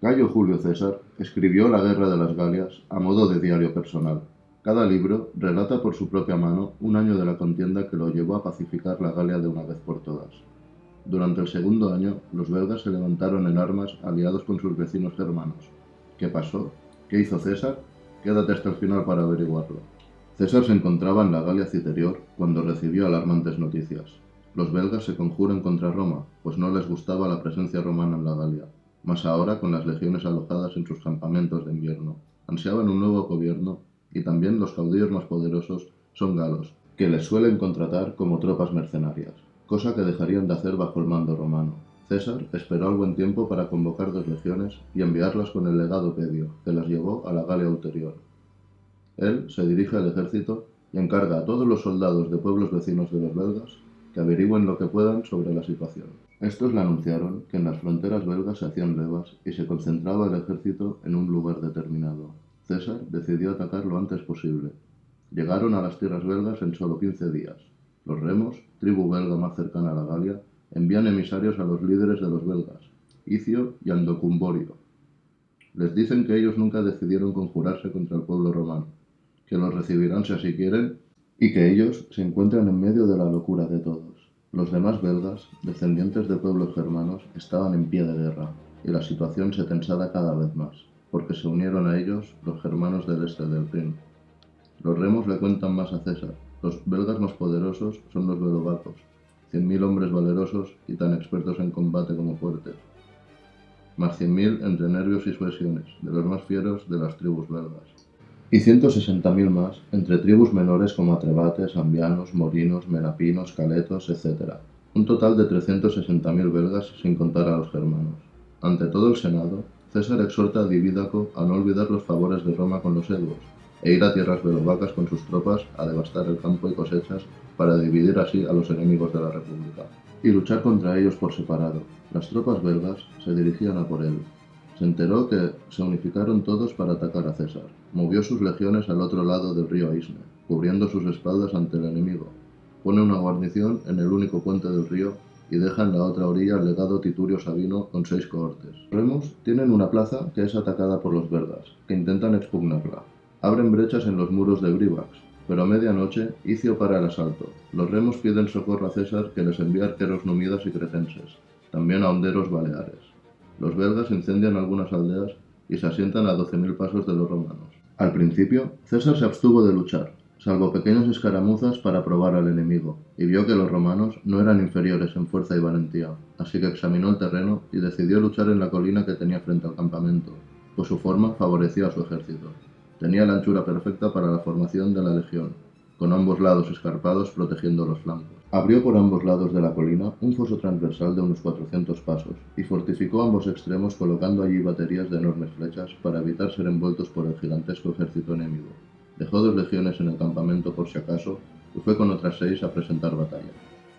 Cayo Julio César escribió La Guerra de las Galias a modo de diario personal. Cada libro relata por su propia mano un año de la contienda que lo llevó a pacificar la Galia de una vez por todas. Durante el segundo año, los belgas se levantaron en armas aliados con sus vecinos germanos. ¿Qué pasó? ¿Qué hizo César? Quédate hasta el final para averiguarlo. César se encontraba en la Galia Citerior cuando recibió alarmantes noticias. Los belgas se conjuran contra Roma, pues no les gustaba la presencia romana en la Galia, más ahora con las legiones alojadas en sus campamentos de invierno. Ansiaban un nuevo gobierno y también los caudillos más poderosos son galos, que les suelen contratar como tropas mercenarias, cosa que dejarían de hacer bajo el mando romano. César esperó al buen tiempo para convocar dos legiones y enviarlas con el legado Pedio, que las llevó a la Galia Ulterior. Él se dirige al ejército y encarga a todos los soldados de pueblos vecinos de los belgas que averigüen lo que puedan sobre la situación. Estos le anunciaron que en las fronteras belgas se hacían levas y se concentraba el ejército en un lugar determinado. César decidió atacar lo antes posible. Llegaron a las tierras belgas en solo 15 días. Los remos, tribu belga más cercana a la Galia, envían emisarios a los líderes de los belgas, Icio y Andocumborio. Les dicen que ellos nunca decidieron conjurarse contra el pueblo romano, que los recibirán si así quieren, y que ellos se encuentran en medio de la locura de todos. Los demás belgas, descendientes de pueblos germanos, estaban en pie de guerra, y la situación se tensaba cada vez más, porque se unieron a ellos los germanos del este del Rin. Los remos le cuentan más a César. Los belgas más poderosos son los belovacos, 100.000 hombres valerosos y tan expertos en combate como fuertes, más 100.000 entre nervios y suesiones, de los más fieros de las tribus belgas, y 160.000 más entre tribus menores como atrebates, ambianos, morinos, menapinos, caletos, etc. Un total de 360.000 belgas sin contar a los germanos. Ante todo el Senado, César exhorta a Divídaco a no olvidar los favores de Roma con los eduos, e ir a tierras belovacas con sus tropas a devastar el campo y cosechas para dividir así a los enemigos de la República, y luchar contra ellos por separado. Las tropas belgas se dirigían a por él. Se enteró que se unificaron todos para atacar a César. Movió sus legiones al otro lado del río Aisne, cubriendo sus espaldas ante el enemigo. Pone una guarnición en el único puente del río y deja en la otra orilla el legado Titurio Sabino con 6 cohortes. Los remos tienen una plaza que es atacada por los belgas, que intentan expugnarla. Abren brechas en los muros de Brivax, pero a medianoche Icio para el asalto. Los remos piden socorro a César, que les envía arqueros numidas y cretenses, también a honderos baleares. Los belgas incendian algunas aldeas y se asientan a 12.000 pasos de los romanos. Al principio, César se abstuvo de luchar, salvo pequeñas escaramuzas para probar al enemigo, y vio que los romanos no eran inferiores en fuerza y valentía, así que examinó el terreno y decidió luchar en la colina que tenía frente al campamento, pues su forma favorecía a su ejército. Tenía la anchura perfecta para la formación de la legión, con ambos lados escarpados protegiendo los flancos. Abrió por ambos lados de la colina un foso transversal de unos 400 pasos y fortificó ambos extremos colocando allí baterías de enormes flechas para evitar ser envueltos por el gigantesco ejército enemigo. Dejó 2 legiones en el campamento por si acaso y fue con otras 6 a presentar batalla.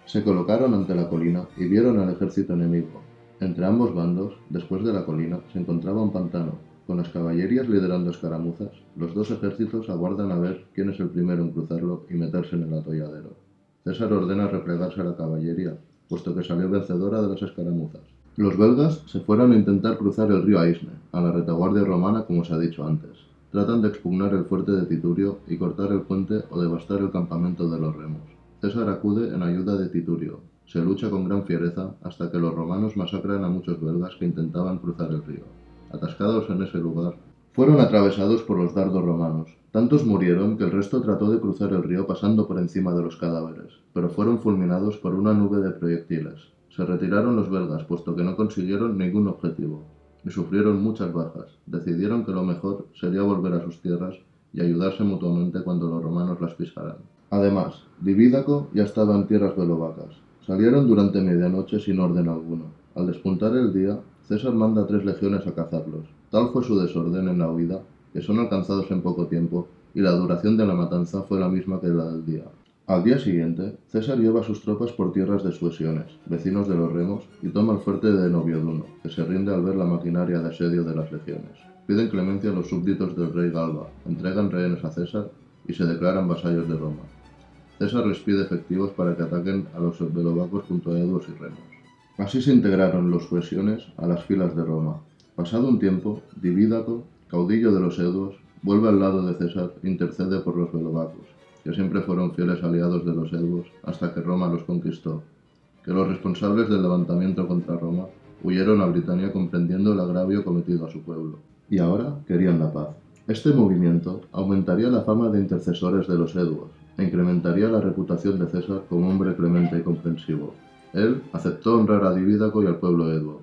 Se colocaron ante la colina y vieron al ejército enemigo. Entre ambos bandos, después de la colina, se encontraba un pantano. Con las caballerías liderando escaramuzas, los dos ejércitos aguardan a ver quién es el primero en cruzarlo y meterse en el atolladero. César ordena replegarse a la caballería, puesto que salió vencedora de las escaramuzas. Los belgas se fueron a intentar cruzar el río Aisne, a la retaguardia romana como se ha dicho antes. Tratan de expugnar el fuerte de Titurio y cortar el puente o devastar el campamento de los remos. César acude en ayuda de Titurio. Se lucha con gran fiereza hasta que los romanos masacran a muchos belgas que intentaban cruzar el río. Atascados en ese lugar, fueron atravesados por los dardos romanos. Tantos murieron que el resto trató de cruzar el río pasando por encima de los cadáveres, pero fueron fulminados por una nube de proyectiles. Se retiraron los belgas, puesto que no consiguieron ningún objetivo, y sufrieron muchas bajas. Decidieron que lo mejor sería volver a sus tierras y ayudarse mutuamente cuando los romanos las pisaran. Además, Divídaco ya estaba en tierras belovacas. Salieron durante medianoche sin orden alguno. Al despuntar el día, César manda 3 legiones a cazarlos. Tal fue su desorden en la huida, que son alcanzados en poco tiempo, y la duración de la matanza fue la misma que la del día. Al día siguiente, César lleva a sus tropas por tierras de Suesiones, vecinos de los remos, y toma el fuerte de Novioduno, que se rinde al ver la maquinaria de asedio de las legiones. Piden clemencia a los súbditos del rey Galba, entregan rehenes a César y se declaran vasallos de Roma. César les pide efectivos para que ataquen a los belovacos junto a eduos y remos. Así se integraron los suesiones a las filas de Roma. Pasado un tiempo, Divídaco, caudillo de los eduos, vuelve al lado de César e intercede por los belovacos, que siempre fueron fieles aliados de los eduos hasta que Roma los conquistó, que los responsables del levantamiento contra Roma huyeron a Britania comprendiendo el agravio cometido a su pueblo, y ahora querían la paz. Este movimiento aumentaría la fama de intercesores de los eduos e incrementaría la reputación de César como hombre clemente y comprensivo. Él aceptó honrar a Divídaco y al pueblo eduo,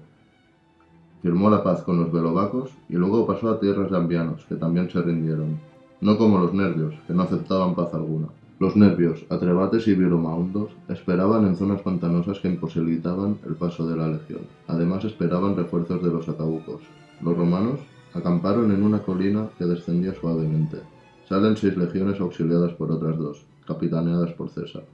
firmó la paz con los belovacos y luego pasó a tierras de ambianos, que también se rindieron, no como los nervios, que no aceptaban paz alguna. Los nervios, atrebates y viromaundos esperaban en zonas pantanosas que imposibilitaban el paso de la legión. Además esperaban refuerzos de los ataucos. Los romanos acamparon en una colina que descendía suavemente. Salen 6 legiones auxiliadas por otras 2, capitaneadas por César.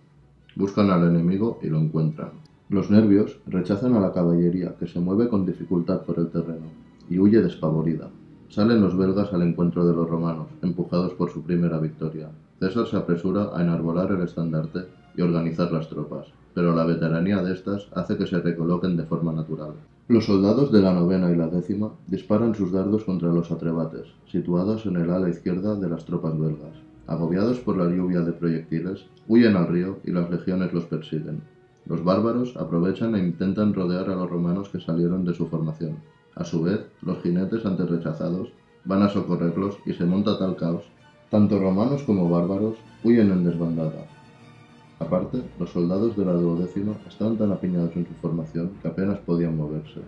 Buscan al enemigo y lo encuentran. Los nervios rechazan a la caballería, que se mueve con dificultad por el terreno, y huye despavorida. Salen los belgas al encuentro de los romanos, empujados por su primera victoria. César se apresura a enarbolar el estandarte y organizar las tropas, pero la veteranía de estas hace que se recoloquen de forma natural. Los soldados de la 9ª y la 10ª disparan sus dardos contra los atrebates, situados en el ala izquierda de las tropas belgas. Agobiados por la lluvia de proyectiles, huyen al río y las legiones los persiguen. Los bárbaros aprovechan e intentan rodear a los romanos que salieron de su formación. A su vez, los jinetes antes rechazados van a socorrerlos y se monta tal caos. Tanto romanos como bárbaros huyen en desbandada. Aparte, los soldados de la 12ª estaban tan apiñados en su formación que apenas podían moverse.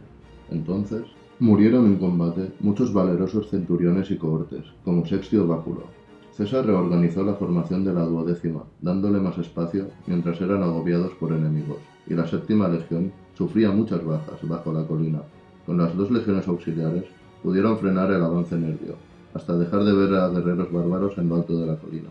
Entonces, murieron en combate muchos valerosos centuriones y cohortes, como Sextio Báculo. César reorganizó la formación de la 12ª, dándole más espacio mientras eran agobiados por enemigos, y la 7ª legión sufría muchas bajas bajo la colina. Con las 2 legiones auxiliares pudieron frenar el avance nervio, hasta dejar de ver a guerreros bárbaros en lo alto de la colina.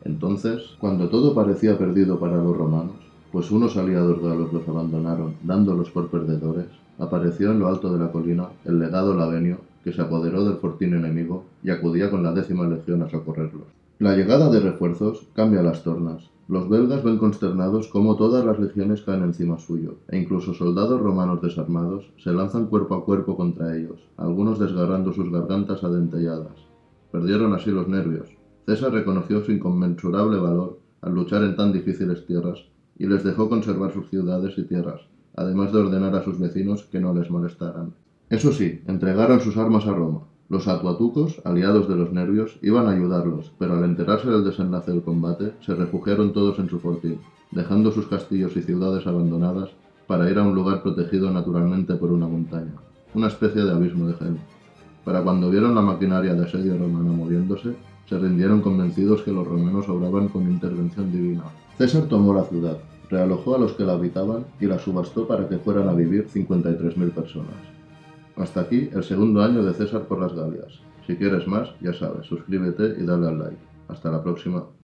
Entonces, cuando todo parecía perdido para los romanos, pues unos aliados galos los abandonaron, dándolos por perdedores, apareció en lo alto de la colina el legado Lavenio, que se apoderó del fortín enemigo y acudía con la 10ª legión a socorrerlos. La llegada de refuerzos cambia las tornas. Los belgas ven consternados cómo todas las legiones caen encima suyo, e incluso soldados romanos desarmados se lanzan cuerpo a cuerpo contra ellos, algunos desgarrando sus gargantas adentelladas. Perdieron así los nervios. César reconoció su inconmensurable valor al luchar en tan difíciles tierras y les dejó conservar sus ciudades y tierras, además de ordenar a sus vecinos que no les molestaran. Eso sí, entregaron sus armas a Roma. Los atuatucos, aliados de los nervios, iban a ayudarlos, pero al enterarse del desenlace del combate, se refugiaron todos en su fortín, dejando sus castillos y ciudades abandonadas para ir a un lugar protegido naturalmente por una montaña, una especie de abismo de gel. Para cuando vieron la maquinaria de asedio romana moviéndose, se rindieron convencidos que los romanos obraban con intervención divina. César tomó la ciudad, realojó a los que la habitaban y la subastó para que fueran a vivir 53.000 personas. Hasta aquí el segundo año de César por las Galias. Si quieres más, ya sabes, suscríbete y dale al like. Hasta la próxima.